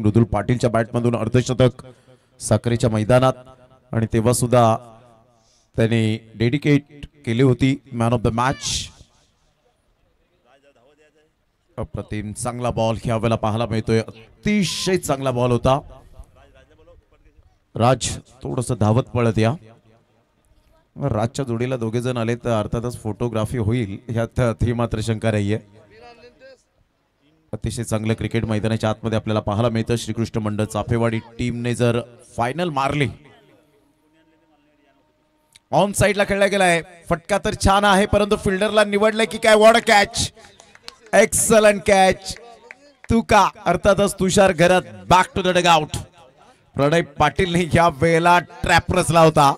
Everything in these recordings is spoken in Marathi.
मृदुल पाटीलच्या बॅटमधून अर्धशतक साखरेच्या मैदानात आणि तेव्हा सुद्धा त्याने डेडिकेट केली होती मॅन ऑफ द मॅच. अप्रतिम चांगला बॉल ह्यावेळेला पाहायला मिळतोय. अतिशय चांगला बॉल होता. राज थोडंसं धावत पळत या. राजच्या जोडीला दोघे जण आले तर अर्थातच फोटोग्राफी होईल ह्यात ती मात्र शंका नाहीये. अतिशय चांगलं क्रिकेट मैदानाच्या आतमध्ये आपल्याला पाहायला मिळतं. श्रीकृष्ण मंडळ चाफेवाडी टीमने जर फायनल मारली. ऑन साइडला खेळला गेलाय. फटका तर छान आहे परंतु फिल्डरला निवडलंय की काय. What a catch. Excellent catch. तुका अर्थातच तुषार घरात back to the dugout. Pranay पाटीलने या वेळेला ट्रॅप रचला होता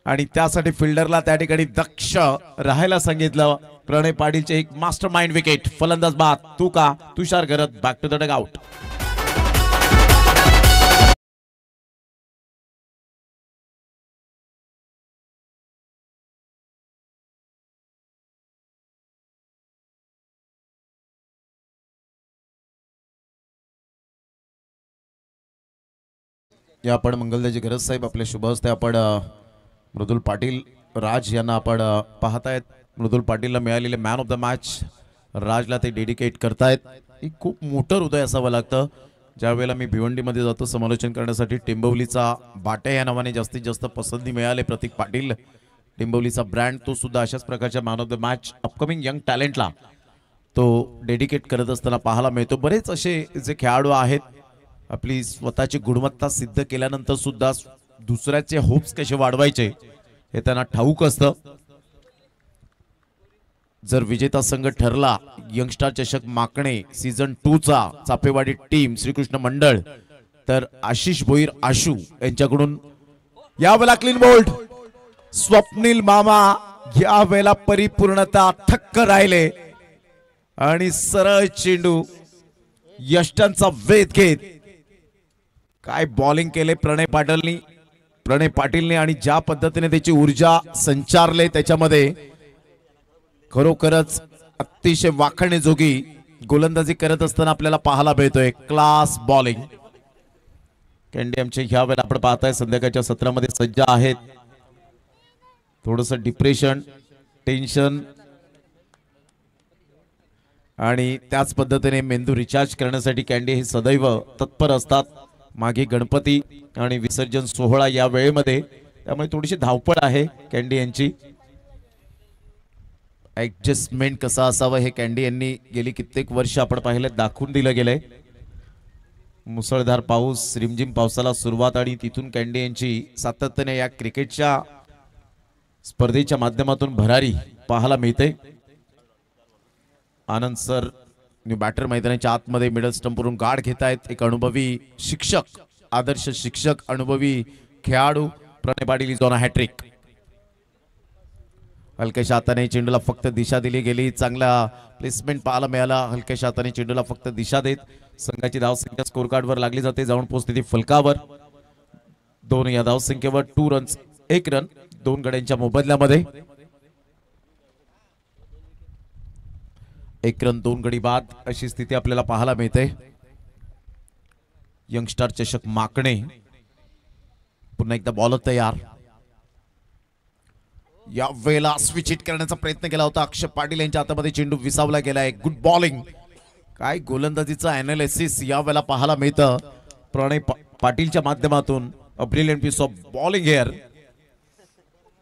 आणि त्यासाठी फिल्डरला त्या ठिकाणी दक्ष राहायला सांगितलं. प्रणय पाटीलचे एक मास्टर माइंड विकेट. फलंदाज बाद. तुका तुषार घरात बॅक टू द डगआउट. या आपण मंगलदाची गरज साहेब आपले शुभ हस्ते आपण मृदुल पाटील राज यांना आपण पाहतायत. मृदुल पाटीलला मिळालेले मॅन ऑफ द मॅच राजला ते डेडिकेट करतायत. ही खूप मोठं हृदय असावं लागतं. ज्या वेळेला मी भिवंडीमध्ये जातो समालोचन करण्यासाठी टिंबवलीचा बाटे या नावाने जास्तीत जास्त पसंती मिळाले प्रतीक पाटील. टिंबवलीचा ब्रँड तो सुद्धा अशाच प्रकारच्या man of the match upcoming young टॅलेंटला तो डेडिकेट करत असताना पाहायला मिळतो. बरेच असे जे खेळाडू आहेत आपली स्वतःची गुणवत्ता सिद्ध केल्यानंतर सुद्धा दुसऱ्याचे होप्स कसे वाढवायचे हे त्यांना ठाऊक असतं. जर विजेता संघ ठरला यंगस्टार चषक माकणे सीझन 2 चा चापेवाडी टीम श्रीकृष्ण मंडळ तर आशिष भोईर आशू यांच्याकडून यावेळेला क्लीन बोल्ड. स्वप्नील मामा यावेळेला परिपूर्णता थक्क राहिले आणि सरळ चेंडू यष्टांचा वेध घेत काय बॉलिंग केले प्रणय पाटीलने आणि ज्या पद्धतीने त्याची ऊर्जा संचारले त्याच्यामध्ये खरोखरच अतिशय वाखाणण्याजोगी गोलंदाजी करत असताना आपल्याला पाहायला मिळतोय. Class bowling. कॅन्डी आमचे ह्या वेळेला आपण पाहताय संध्याकाळच्या सत्रामध्ये सज्ज आहेत. थोडस डिप्रेशन टेन्शन आणि त्याच पद्धतीने मेंदू रिचार्ज करण्यासाठी कॅन्डी हे सदैव तत्पर असतात. मागे गणपती आणि विसर्जन सोहळा या वेळेमध्ये त्यामुळे थोडीशी धावपळ आहे कॅन्डी यांची. ऍडजस्टमेंट कसा असावं हे कॅन्डी यांनी गेली कित्येक वर्ष आपण पाहिलं दाखवून दिलं गेलंय. मुसळधार पाऊस रिमझिम पावसाला सुरुवात आणि तिथून कॅन्डी यांची सातत्याने या क्रिकेटच्या स्पर्धेच्या माध्यमातून भरारी पाहायला मिळते. आनंद सर बॅटर मैदानाच्या आतमध्ये मिडल स्टंपवरून गार्ड घेत आहेत. एक अनुभवी शिक्षक आदर्श शिक्षक अनुभवी खेळाडू Pranay Patil is on a hattrick. हलक्याशा हाताने चेंडूला फक्त दिशा दिली गेली. चांगला प्लेसमेंट पाहायला मिळाला. हलक्याशा हाताने चेंडूला फक्त दिशा देत संघाची धावसंख्या स्कोर कार्डवर लागली जाते. जाऊन पोहोचते ती फलकावर. 2 या धावसंख्येवर 2 रन्स 1 रन 2 गड्यांच्या मोबदल्यामध्ये. 1 रन 2 गडी बाद अशी स्थिती आपल्याला पाहायला मिळते. यंगस्टार चषक माकणे पुन्हा एकदा बॉलर तयार. या वेळेला स्विच हिट करण्याचा प्रयत्न केला होता. अक्षय पाटील यांच्या हातामध्ये चेंडू विसावला गेलाय. Good bowling. काय गोलंदाजीचा अनालिसिस या वेळेला पाहायला मिळतं प्रणय पाटीलच्या माध्यमातून. A brilliant piece of bowling here.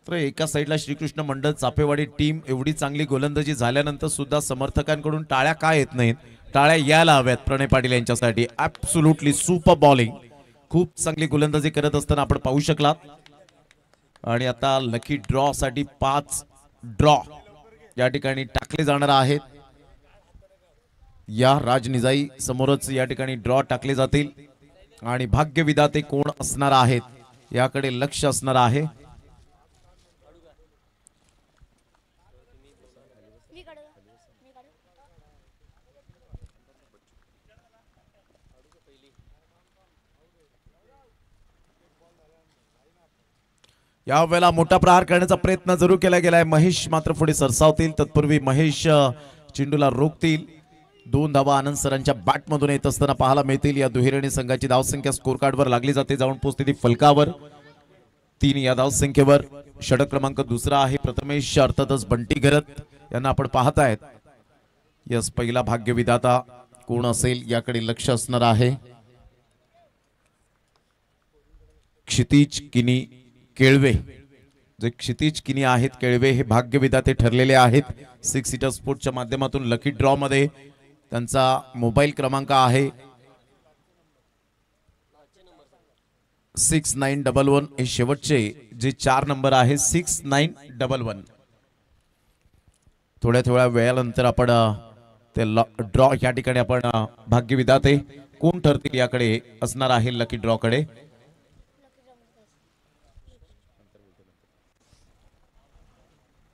तर एका साईडला श्रीकृष्ण मंडळ चापेवाडी टीम एवढी चांगली गोलंदाजी झाल्यानंतर सुद्धा समर्थकांकडून टाळ्या काय येत नाहीत. टाळ्या यायला हव्यात प्रणय पाटील यांच्यासाठी. Absolutely super bowling. खूप चांगली गोलंदाजी करत असताना आपण पाहू शकलात. आणि आता लकी ड्रॉ साठी 5 ड्रॉ या ठिकाणी टाकले जाणार आहेत. या राजनिजाई समोरच या ठिकाणी ड्रॉ टाकले जातील आणि भाग्य विधाते कोण असणार आहेत याकडे लक्ष असणार आहे. या वेळेला मोठा प्रहार करण्याचा प्रयत्न जरूर केला गेलाय. महेश मात्र पुढे सरसावतील. तत्पूर्वी महेश चेंडूला रोखतील. 2 धावा आनंद सरांच्या बॅटमधून येत असताना पाहायला मिळतील। या दुहेरीने संघाची धावसंख्या स्कोर कार्डवर लागली जाते, जाऊन पोहोचते ती फलकावर 3 या धावसंख्येवर। षटक क्रमांक दुसरा आहे प्रथमेश अर्थातच बंटी घरत यांना आपण पाहतायत। यस पहिला भाग्य विधाता कोण असेल याकडे लक्ष असणार आहे। क्षितिज किनी केळवे, जे क्षितिज किनी आहेत केळवे हे भाग्य विधाते ठरलेले आहेत। 6 सीटर स्पोर्टच्या माध्यमातून लकी ड्रॉ मध्ये त्यांचा मोबाईल क्रमांक आहे 6911। हे शेवटचे जे 4 नंबर आहे 6911। थोड्या वेळानंतर आपण ते ड्रॉ या ठिकाणी आपण भाग्य विधाते कोण ठरतील याकडे असणार आहे लकी ड्रॉ कडे।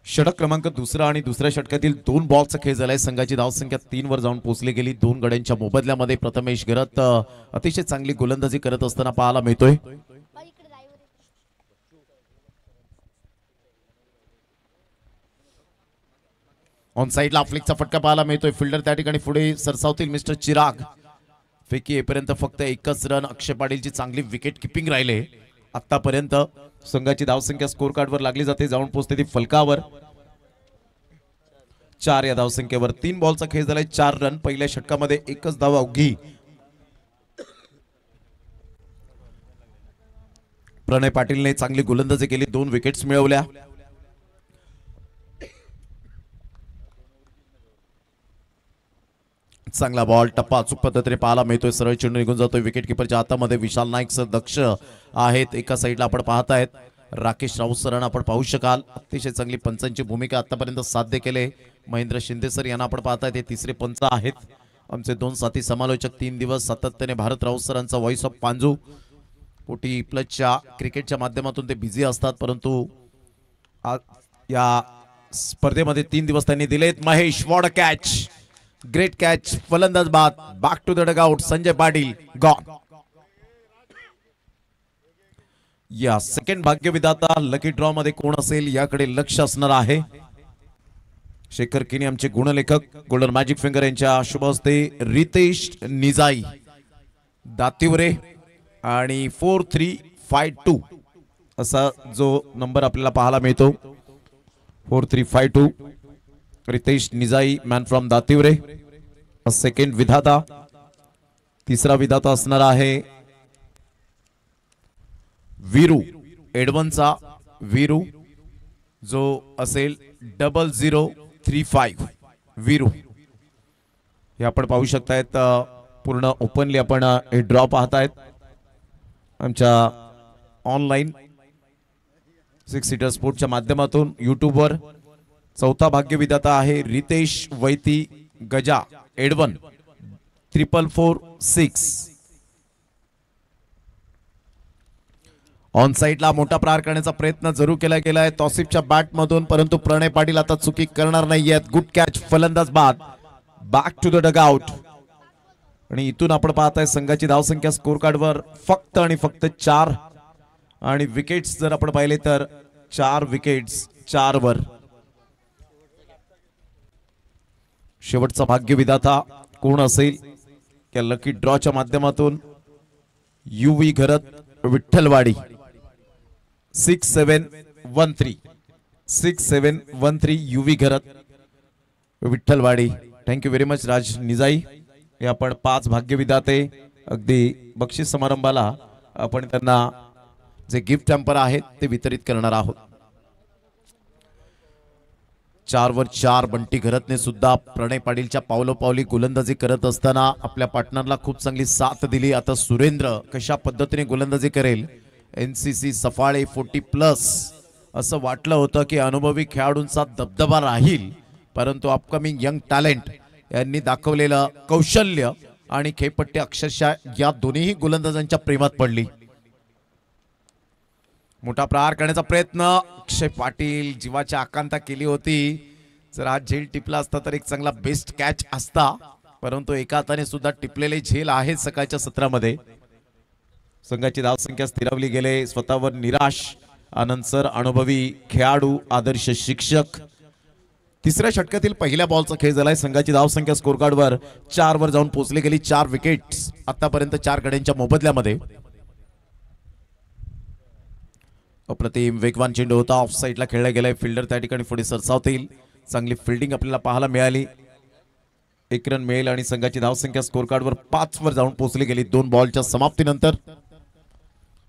षटक क्रमांक दुसरा आणि दुसऱ्या षटकातील 2 बॉलचा खेळ झालाय। संघाची धावसंख्या 3 वर जाऊन पोहोचली गेली। 2 गड्यांच्या मोबदल्यामध्ये प्रथमेश घरत अतिशय चांगली गोलंदाजी करत असताना पाहायला मिळतोय। ऑन साइडला फ्लिकचा फटका पाहायला मिळतोय। फिल्डर त्या ठिकाणी पुढे सरसावतील मिस्टर चिराग। फेकी येईपर्यंत फक्त एकच रन। अक्षय पाटीलची चांगली विकेट किपिंग राहिले आतापर्यंत। संघाची धावसंख्या स्कोर कार्डवर लागली जाते, जाऊन पोहोचते ती फलकावर 4 या धावसंख्येवर। 3 बॉलचा खेळ झालाय, 4 रन। पहिल्या षटकामध्ये एकच धाव अवघी प्रणय पाटीलने चांगली गोलंदाजी केली, 2 विकेट्स मिळवल्या। चांगला बॉल टप्पा अचूक पद्धतीने पाहायला मिळतोय। सरळ चेंडू निघून जातोय विकेट किपरच्या हातामध्ये। विशाल नाईक सर दक्ष आहेत। एका साईडला आपण पाहतायत राकेश राऊत सरांना आपण पाहू शकाल। अतिशय चांगली पंचांची भूमिका आतापर्यंत साध्य केले महेंद्र शिंदे सर यांना आपण पाहतायत। हे तिसरे पंच आहेत आमचे 2 साथी समालोचक। 3 दिवस सातत्याने भारत राऊत सरांचा व्हॉइस ऑफ पांजू पोटी प्लसच्या क्रिकेटच्या माध्यमातून ते बिझी असतात, परंतु या स्पर्धेमध्ये 3 दिवस त्यांनी दिलेत। Mahesh what a catch, great catch, फलंदाज बाद, back to the dugout. Sanjay Patil gone. या सेकंड भाग्य विधाता लकी ड्रॉ मध्ये कोण असेल याकडे लक्ष असणार आहे। शेखर किनी आमचे गुणलेखक गोल्डन मॅजिक फिंगर यांच्या शुभ हस्ते रितेश निजाई दातिवरे आणि 4352 असा जो नंबर आपल्याला पाहायला मिळतो 4352 Riteish निजाई man from Dativare second विधाता। तिसरा विधाता असणार आहे वीरू एडवनचा वीरू जो असेल 0035 वीरू। हे आपण पाहू शकतायत पूर्ण ओपनली आपण हे ड्रॉ पाहतायत आमच्या ऑनलाइन 6 सीटर स्पोर्टच्या माध्यमातून YouTube वर। चौथा भाग्य विधाता आहे रितेश वैती गजा एडवन 4446। ऑन साइडला मोठा प्रहार करण्याचा प्रयत्न जरूर केला गेलाय तौसिफच्या बॅट मधून, परंतु प्रणय पाटील आता चुकी करणार नाहीयेत। गुड कॅच, फलंदाज बाद, बॅक टू द डगआउट। आणि इथून आपण पाहताय संघाची धावसंख्या स्कोर कार्डवर फक्त आणि फक्त 4 आणि विकेट्स जर आपण पाहिले तर 4 विकेट्स 4 वर। शेवटचा भाग्य विधाता कोण असेल या लकी ड्रॉच्या माध्यमातून युवी घरत विठ्ठलवाडी 6713 युवी घरत विठ्ठलवाडी। थँक्यू व्हेरी मच राज निजाई। हे आपण 5 भाग्य विधाते अगदी बक्षीस समारंभाला आपण त्यांना जे गिफ्ट हॅम्पर आहेत ते वितरित करणार आहोत। 4 वर 4 बंटी घरतने सुद्धा प्रणय पाटीलच्या पावलोपावली गोलंदाजी करत असताना आपल्या पार्टनरला खूप चांगली साथ दिली। आता सुरेंद्र कशा पद्धतीने गोलंदाजी करेल एनसीसी सफाळे 40+ असं वाटलं होतं की अनुभवी खेळाडूंचा दबदबा राहील, परंतु अपकमिंग यंग टॅलेंट यांनी दाखवलेलं कौशल्य आणि खेळपट्टी अक्षरशः या दोन्ही गोलंदाजांच्या प्रेमात पडली। मोठा प्रहार करण्याचा प्रयत्न अक्षय पाटील जीवाच्या आकांक्षा केली होती। जर हा झेल टिपला असता तर एक चांगला बेस्ट कॅच असता, परंतु एका हाताने सुद्धा टिपलेले झेल आहे सकाळच्या सत्रामध्ये। संघाची धावसंख्या स्थिरावली गेले, स्वतःवर निराश आनंद सर, अनुभवी खेळाडू, आदर्श शिक्षक तिसऱ्या षटकातील पहिल्या बॉलचा खेळ झालाय. संघाची धावसंख्या स्कोर कार्डवर 4 वर जाऊन पोहोचली गेली. 4 विकेट्स आतापर्यंत 4 गड्यांच्या मोबदल्यामध्ये. अप्रतिम वेगवान चेंडू होता, ऑफ साइडला खेळला गेलाय. फिल्डर त्या ठिकाणी पुढे सरसावतील. चांगली फिल्डिंग आपल्याला पाहायला मिळाली. 1 रन मिळेल आणि संघाची धावसंख्या स्कोर कार्डवर 5 वर जाऊन पोहोचली गेली. 2 बॉलच्या समाप्तीनंतर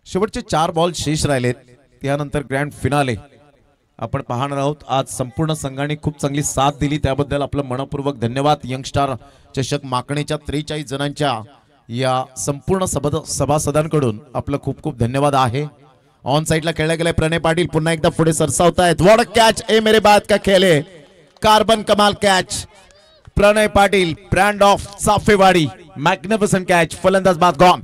शेवटचे 4 बॉल शेष राहिलेत. त्यानंतर ग्रँड फिनाले आपण पाहणार आहोत. आज संपूर्ण संघाने खूप चांगली साथ दिली, त्याबद्दल आपलं मनपूर्वक धन्यवाद. यंगस्टार चषक माकणीच्या 43 जणांच्या या संपूर्ण सभासदांकडून आपलं खूप खूप धन्यवाद आहे. ऑन साइडला खेळला गेलाय. प्रणय पाटील पुन्हा एकदा पुढे सरसावतायत. व्हाट अ कॅच, ए मेरे बात का खेल है. कार्बन कमाल catch. Pranay Patil brand of Chafewadi, magnificent catch. फलंदाज बाद गॉन.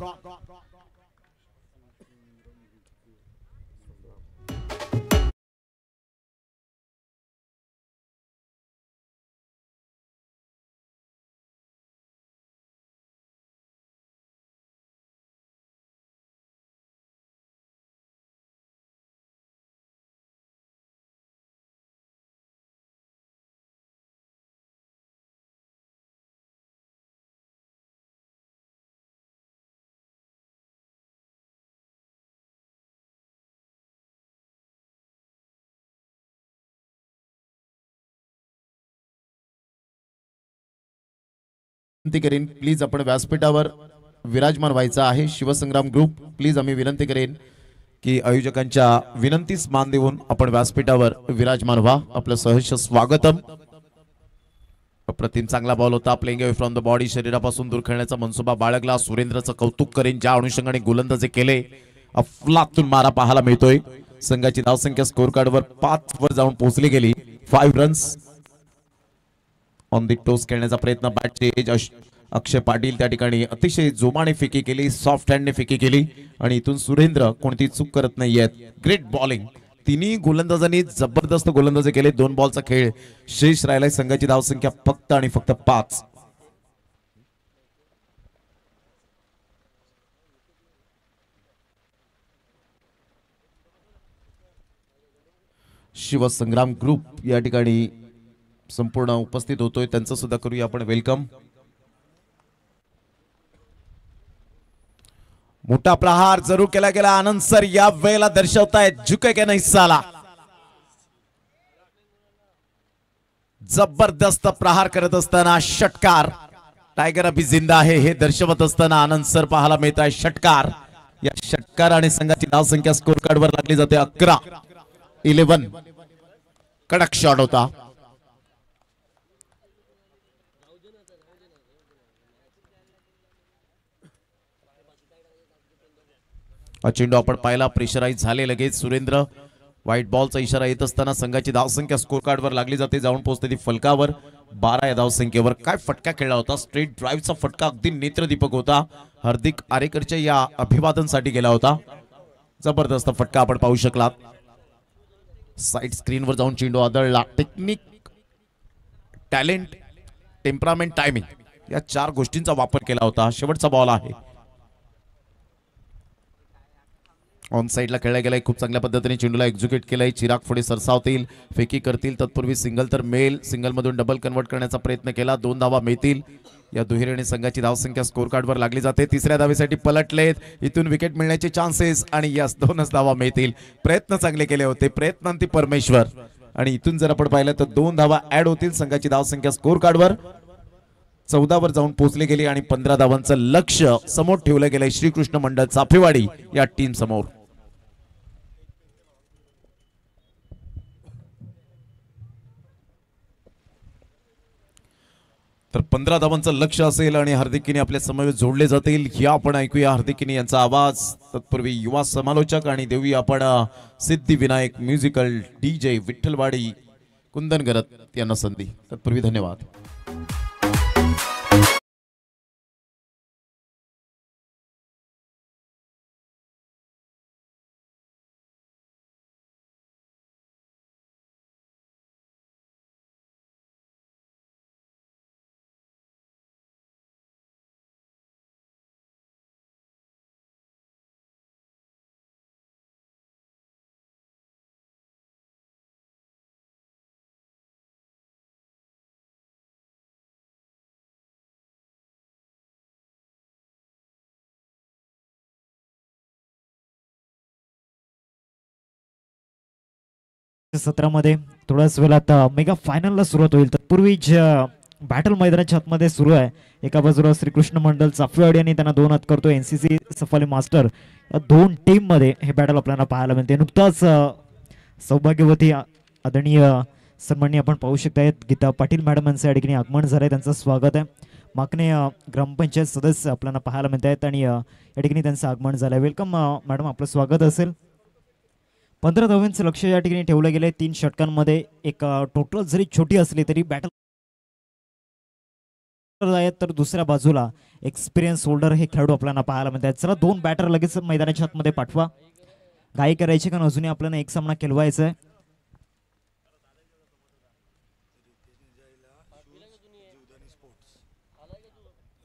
विनंती करेन प्लीज आपण व्यासपीठावर विराजमान व्हायचं आहे. शिवसंग्राम ग्रुप प्लीज आम्ही विनंती करेन की आयोजकांच्या विनंतीस मान देऊन आपण व्यासपीठावर विराजमान व्हा. आपलं सहर्ष स्वागतम. अप्रतिम चांगला बॉल होता. Playing away from the body, शरीरापासून दूर खेळण्याचा मनसुबा बाळगला. सुरेंद्रचं कौतुक करेन ज्या अनुषंगाने गोलंदाजी केले. अफलातून मारा पाहायला मिळतोय. संघाची धावसंख्या स्कोर कार्डवर 5 वर जाऊन पोहोचली गेली. 5 रन्स. ऑन दी टोस खेळण्याचा प्रयत्न. बॅटचे एज अक्षय पाटील त्या ठिकाणी अतिशय जोमाने फेकी केली, सॉफ्ट हँडने फेकी केली आणि इथून सुरेंद्र कोणती चूक करत नाहीयेत. Great bowling. तिन्ही गोलंदाजांनी जबरदस्त गोलंदाजी केले. 2 बॉलचा खेळ शेष राहिलाय. संघाची धावसंख्या फक्त आणि फक्त 5. शिवसंग्राम ग्रुप या ठिकाणी संपूर्ण उपस्थित होतोय, त्यांचं सुद्धा करूया आपण वेलकम. मोठा प्रहार जरूर केला गेला. आनंद सर या वेळेला दर्शवतायत झुके के नहीं साला. जबरदस्त प्रहार करत असताना षटकार. टायगर अभी जिंदा आहे हे दर्शवत असताना आनंद सर पाहायला मिळत आहे. षटकार. या षटकार आणि संघाची धावसंख्या स्कोर कार्डवर लागली जाते 11. कडक शॉट होता. चेंडू आपण पाहिला, प्रेशराईज झाले लगेच. सुरेंद्र व्हाईट बॉलचा इशारा येत असताना संघाची धावसंख्या स्कोर कार्डवर लागली जाते. जाऊन पोहोचते ती फलकावर 12 या धावसंख्येवर. काय फटका खेळला होता. स्ट्रेट ड्राईव्हचा फटका अगदी नेत्रदीपक होता. हार्दिक आरेकरच्या या अभिवादनसाठी गेला होता. जबरदस्त फटका आपण पाहू शकलात. साइड स्क्रीनवर जाऊन चेंडू आदळला. टेक्निक, टॅलेंट, टेम्परामेंट, टायमिंग या 4 गोष्टींचा वापर केला होता. शेवटचा बॉल आहे. ऑन साइडला खेळला गेलाय. खूप चांगल्या पद्धतीने चेंडूला एक्झिक्यूट केलाय. चिराग पुढे सरसावतील, फेकी करतील. तत्पूर्वी सिंगल तर मेल, सिंगल मधून डबल कन्वर्ट करण्याचा प्रयत्न केला. 2 धावा मिळतील. या दुहेरीने संघाची धावसंख्या स्कोर कार्डवर लागली जाते. तिसऱ्या धावेसाठी पलटलेत. इथून विकेट मिळण्याचे चान्सेस आणि यास 2च धावा मिळतील. प्रयत्न चांगले केले होते. प्रयत्नांती परमेश्वर. आणि इथून जर आपण पाहिलं तर 2 धावा ऍड होतील. संघाची धावसंख्या स्कोर कार्डवर 14 वर जाऊन पोहोचली गेली आणि 15 धावांचं लक्ष समोर ठेवलं गेलंय श्रीकृष्ण मंडळ चाफेवाडी या टीम समोर. तर 15 धावांचं लक्ष असेल आणि हार्दिकीने आपल्या समवेत जोडले जातील. या आपण ऐकूया हार्दिकीने यांचा आवाज. तत्पूर्वी युवा समालोचक आणि देऊया आपण सिद्धिविनायक म्युझिकल DJ विठ्ठलवाडी कुंदनगरत यांना संधी. तत्पूर्वी धन्यवाद. सत्रामध्ये थोड्याच वेळात मेगा फायनलला सुरुवात होईल. तत्पूर्वी बॅटल मैदानाच्या आतमध्ये सुरू आहे. एका बाजूला श्रीकृष्ण मंडल चाफेवाडी आणि त्यांना 2 हात करतो NCC सफाली मास्टर. या दोन टीम मध्ये हे बॅटल आपल्याला पाहायला मिळते. नुकताच सौभाग्यवती आदरणीय सन्माननीय आपण पाहू शकतायत गीता पाटील मॅडम यांचं या ठिकाणी आगमन झालंय. त्यांचं स्वागत आहे. माकणे ग्रामपंचायत सदस्य आपल्याला पाहायला मिळत आहेत आणि या ठिकाणी त्यांचं आगमन झालंय. वेलकम मॅडम, आपलं स्वागत असेल. 15 धावांचं लक्ष या ठिकाणी ठेवलं गेलंय 3 षटकांमध्ये. एक टोटल जरी छोटी असली तरी बॅटल आहेत, तर दुसऱ्या बाजूला एक्सपिरियन्स होल्डर हे खेळाडू आपल्याला पाहायला मिळतात. चला 2 बॅटर लगेच मैदानाच्या आतमध्ये पाठवा. घाई करायची कारण अजूनही आपल्याला एक सामना खेळवायचा आहे.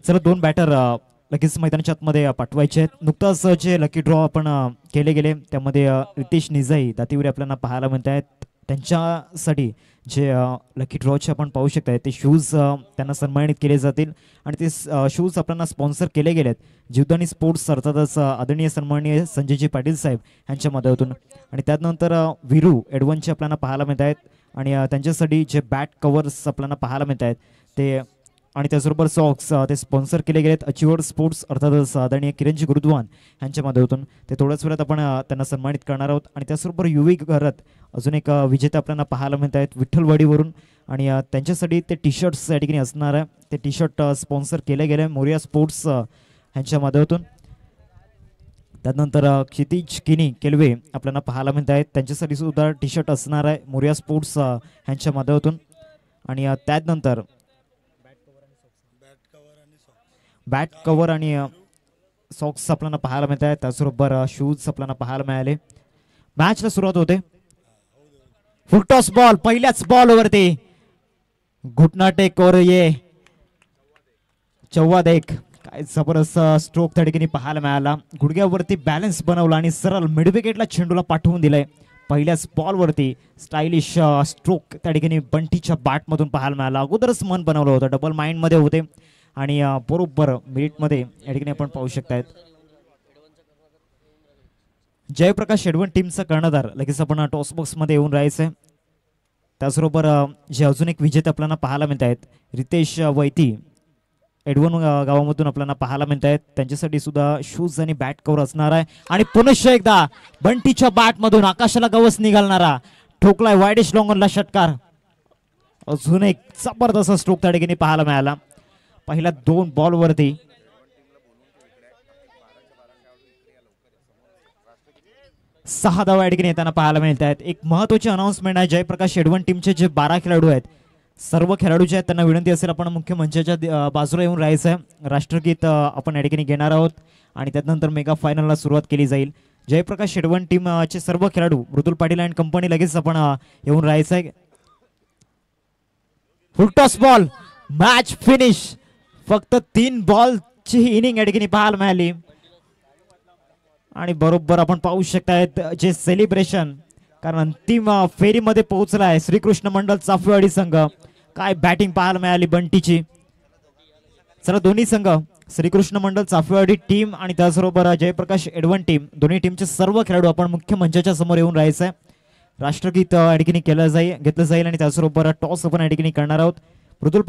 चला 2 बॅटर लगेच मैदानाच्या आतमध्ये पाठवायचे आहेत. नुकताच जे लकी ड्रॉ आपण केले गेले त्यामध्ये रितेश निजाई दातीवरी आपल्याला पाहायला मिळत आहेत. त्यांच्यासाठी जे लकी ड्रॉचे आपण पाहू शकताय ते शूज त्यांना सन्मानित केले जातील आणि ते शूज आपल्याला स्पॉन्सर केले गेलेत जीवदानी स्पोर्ट्स अर्थातच आदरणीय सन्माननीय संजयजी पाटील साहेब यांच्या माध्यमातून. आणि त्यानंतर विरू एडवनचे आपल्याला पाहायला मिळत आहेत आणि त्यांच्यासाठी जे बॅट कवर्स आपल्याला पाहायला मिळत आहेत ते आणि त्याचबरोबर सॉक्स ते स्पॉन्सर केले गेलेत अचिव्हर स्पोर्ट्स अर्थातच आदरणीय किरणजी गुरुद्वान यांच्या माध्यमातून. ते थोड्याच वेळात आपण त्यांना सन्मानित करणार आहोत. आणि त्याचबरोबर युवी घरात अजून एक विजेता आपल्याला पाहायला मिळत आहेत विठ्ठलवाडीवरून आणि त्यांच्यासाठी ते टी शर्ट्स या ठिकाणी असणार आहे. ते टी शर्ट स्पॉन्सर केले गेले मोरिया स्पोर्ट्स यांच्या माध्यमातून. त्यानंतर क्षितिज किनी केलवे आपल्याला पाहायला मिळत आहेत. त्यांच्यासाठी सुद्धा टी शर्ट असणार आहे मोरिया स्पोर्ट्स यांच्या माध्यमातून. आणि त्यानंतर बॅट कव्हर आणि सॉक्स आपल्याला पाहायला मिळत आहेत. त्याचबरोबर शूज आपल्याला पाहायला मिळाले. मॅचला सुरुवात होते. फुलटॉस बॉल पहिल्याच बॉलवरती घुटना टेक और ये चव्वा देख काय जबरदस्त स्ट्रोक त्या ठिकाणी पाहायला मिळाला. गुडघ्यावरती बॅलन्स बनवला आणि सरळ मिड विकेटला चेंडूला पाठवून दिलंय. पहिल्याच बॉलवरती स्टायलिश स्ट्रोक त्या ठिकाणी बंटीच्या बॅटमधून पाहायला मिळाला. अगोदरच मन बनवलं होतं, डबल माइंड मध्ये होते आणि बरोबर मिनिटमध्ये या ठिकाणी आपण पाहू शकतायत जयप्रकाश एडवन टीमचा कर्णधार लगेच आपण टॉस बॉक्स मध्ये येऊन राहायचंय. त्याचबरोबर जे अजून एक विजेते आपल्याला पाहायला मिळत आहेत रितेश वैती एडवन गावामधून आपल्याला पाहायला मिळत आहेत. त्यांच्यासाठी सुद्धा शूज आणि बॅट कव्हर असणार आहे. आणि पुनश्च एकदा बंटीच्या बॅटमधून आकाशाला गवस निघालणारा ठोकलाय वायडिश लॉंगनला षटकार. अजून एक जबरदस्त स्ट्रोक त्या ठिकाणी पाहायला मिळाला. पहिल्या 2 बॉलवरती 6 धावा या ठिकाणी येताना पाहायला मिळत आहेत. एक महत्वाची अनाउन्समेंट आहे. जयप्रकाश एडवन टीमचे जे 12 खेळाडू आहेत सर्व खेळाडू जे आहेत त्यांना विनंती असेल आपण मुख्य मंचाच्या बाजूला येऊन राहायचं आहे. राष्ट्रगीत आपण या ठिकाणी घेणार आहोत आणि त्यानंतर मेगा फायनलला सुरुवात केली जाईल. जयप्रकाश एडवन टीमचे सर्व खेळाडू मृदुल पाटील अँड कंपनी लगेच आपण येऊन राहायचं आहे. Full toss ball match finish. फक्त 3 बॉलची इनिंग या ठिकाणी पाहायला मिळाली आणि बरोबर आपण पाहू शकतायत जे सेलिब्रेशन कारण अंतिम फेरीमध्ये पोहोचलाय श्रीकृष्ण मंडल चाफेवाडी संघ. काय बॅटिंग पाहायला मिळाली बंटीची. चला दोन्ही संघ श्रीकृष्ण मंडल चाफेवाडी टीम आणि त्याचबरोबर जयप्रकाश एडवन टीम दोन्ही टीमचे सर्व खेळाडू आपण मुख्य मंचाच्या समोर येऊन राहायचंय. राष्ट्रगीत या ठिकाणी घेतलं जाईल आणि त्याचबरोबर टॉस आपण या ठिकाणी करणार आहोत. मृदुल